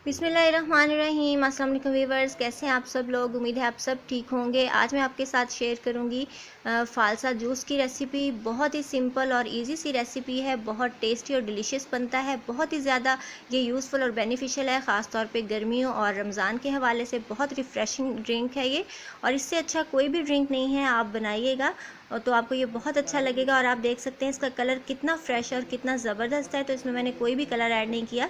बिस्मिल्लाहिर्रहमानिर्रहीम। अस्सलाम वालेकुम व्यूअर्स, कैसे हैं आप सब लोग। उम्मीद है आप सब ठीक होंगे। आज मैं आपके साथ शेयर करूंगी फ़ालसा जूस की रेसिपी। बहुत ही सिंपल और इजी सी रेसिपी है, बहुत टेस्टी और डिलीशियस बनता है। बहुत ही ज़्यादा ये यूज़फुल और बेनिफिशियल है, ख़ास तौर पे गर्मियों और रमज़ान के हवाले से बहुत रिफ़्रेशिंग ड्रिंक है ये। और इससे अच्छा कोई भी ड्रिंक नहीं है, आप बनाइएगा तो आपको ये बहुत अच्छा लगेगा। और आप देख सकते हैं इसका कलर कितना फ्रेश और कितना ज़बरदस्त है। तो इसमें मैंने कोई भी कलर ऐड नहीं किया।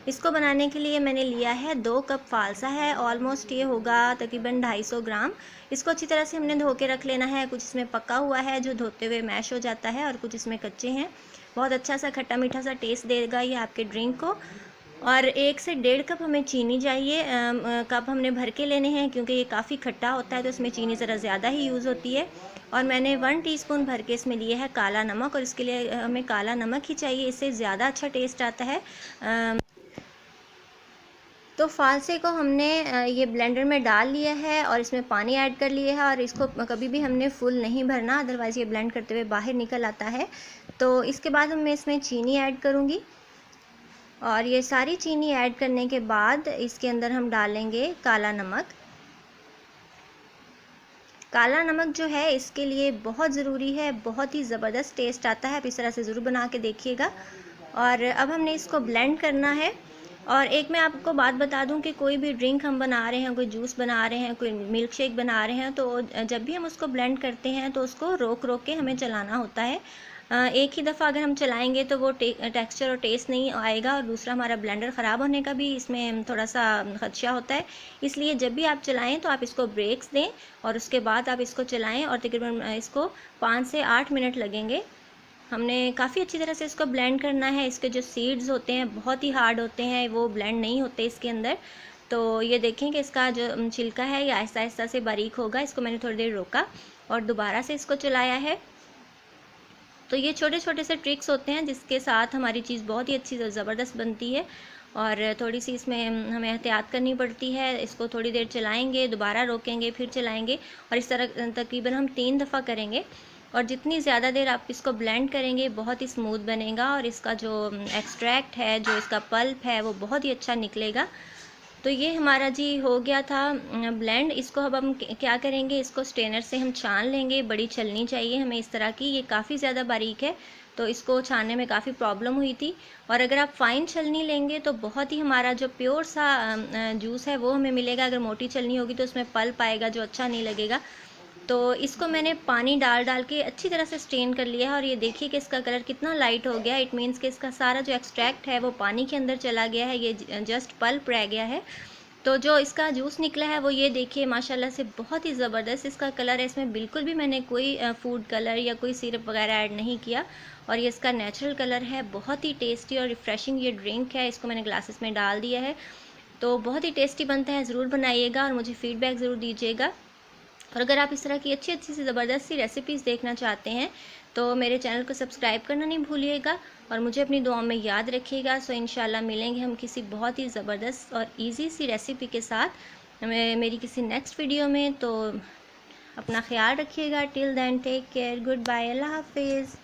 इसको बनाने के लिए मैंने लिया है 2 कप फ़ालसा है, ऑलमोस्ट ये होगा तकरीबन 250 ग्राम। इसको अच्छी तरह से हमने धो के रख लेना है। कुछ इसमें पका हुआ है जो धोते हुए मैश हो जाता है, और कुछ इसमें कच्चे हैं। बहुत अच्छा सा खट्टा मीठा सा टेस्ट देगा ये आपके ड्रिंक को। और 1 से 1.5 कप हमें चीनी चाहिए। कप हमने भर के लेने हैं क्योंकि ये काफ़ी खट्टा होता है, तो इसमें चीनी ज़रा ज़्यादा ही यूज़ होती है। और मैंने 1 टीस्पून भर के इसमें लिए है काला नमक, और इसके लिए हमें काला नमक ही चाहिए, इससे ज़्यादा अच्छा टेस्ट आता है। तो फ़ालसे को हमने ये ब्लेंडर में डाल लिया है और इसमें पानी ऐड कर लिया है। और इसको कभी भी हमने फुल नहीं भरना, अदरवाइज़ ये ब्लेंड करते हुए बाहर निकल आता है। तो इसके बाद मैं इसमें चीनी ऐड करूँगी, और ये सारी चीनी ऐड करने के बाद इसके अंदर हम डालेंगे काला नमक। काला नमक जो है इसके लिए बहुत ज़रूरी है, बहुत ही ज़बरदस्त टेस्ट आता है। आप इस तरह से ज़रूर बना के देखिएगा। और अब हमने इसको ब्लेंड करना है। और एक मैं आपको बात बता दूं कि कोई भी ड्रिंक हम बना रहे हैं, कोई जूस बना रहे हैं, कोई मिल्क शेक बना रहे हैं, तो जब भी हम उसको ब्लेंड करते हैं तो उसको रोक रोक के हमें चलाना होता है। एक ही दफ़ा अगर हम चलाएंगे तो वो टेक्सचर और टेस्ट नहीं आएगा, और दूसरा हमारा ब्लेंडर ख़राब होने का भी इसमें थोड़ा सा खदशा होता है। इसलिए जब भी आप चलाएं तो आप इसको ब्रेक्स दें और उसके बाद आप इसको चलाएं, और तकरीबन इसको 5 से 8 मिनट लगेंगे। हमने काफ़ी अच्छी तरह से इसको ब्लेंड करना है। इसके जो सीड्स होते हैं बहुत ही हार्ड होते हैं, वो ब्लेंड नहीं होते इसके अंदर। तो ये देखें कि इसका जो छिलका है ये आहिस्ता आहिस्ता से बारीक होगा। इसको मैंने थोड़ी देर रोका और दोबारा से इसको चलाया है। तो ये छोटे छोटे से ट्रिक्स होते हैं जिसके साथ हमारी चीज़ बहुत ही अच्छी ज़बरदस्त बनती है। और थोड़ी सी इसमें हमें एहतियात करनी पड़ती है। इसको थोड़ी देर चलाएंगे, दोबारा रोकेंगे, फिर चलाएंगे, और इस तरह तकरीबन हम 3 दफ़ा करेंगे। और जितनी ज़्यादा देर आप इसको ब्लेंड करेंगे बहुत ही स्मूथ बनेगा, और इसका जो एक्सट्रैक्ट है, जो इसका पल्प है, वो बहुत ही अच्छा निकलेगा। तो ये हमारा जी हो गया था ब्लेंड। इसको अब हम क्या करेंगे, इसको स्ट्रेनर से हम छान लेंगे। बड़ी छलनी चाहिए हमें इस तरह की, ये काफ़ी ज़्यादा बारीक है तो इसको छानने में काफ़ी प्रॉब्लम हुई थी। और अगर आप फ़ाइन छलनी लेंगे तो बहुत ही हमारा जो प्योर सा जूस है वो हमें मिलेगा। अगर मोटी छलनी होगी तो उसमें पल्प आएगा जो अच्छा नहीं लगेगा। तो इसको मैंने पानी डाल डाल के अच्छी तरह से स्ट्रेन कर लिया है, और ये देखिए कि इसका कलर कितना लाइट हो गया। इट मीन्स कि इसका सारा जो एक्सट्रैक्ट है वो पानी के अंदर चला गया है, ये जस्ट पल्प रह गया है। तो जो इसका जूस निकला है वो ये देखिए माशाल्लाह से बहुत ही ज़बरदस्त इसका कलर है। इसमें बिल्कुल भी मैंने कोई फूड कलर या कोई सिरप वगैरह ऐड नहीं किया, और ये इसका नेचुरल कलर है। बहुत ही टेस्टी और रिफ़्रेशिंग ये ड्रिंक है। इसको मैंने ग्लासेस में डाल दिया है, तो बहुत ही टेस्टी बनता है। ज़रूर बनाइएगा और मुझे फ़ीडबैक ज़रूर दीजिएगा। और अगर आप इस तरह की अच्छी अच्छी सी ज़बरदस्त सी रेसिपीज़ देखना चाहते हैं तो मेरे चैनल को सब्सक्राइब करना नहीं भूलिएगा, और मुझे अपनी दुआओं में याद रखिएगा। सो इंशाल्लाह मिलेंगे हम किसी बहुत ही ज़बरदस्त और इजी सी रेसिपी के साथ मेरी किसी नेक्स्ट वीडियो में। तो अपना ख्याल रखिएगा। Till then take care, good bye, अल्लाह हाफिज़।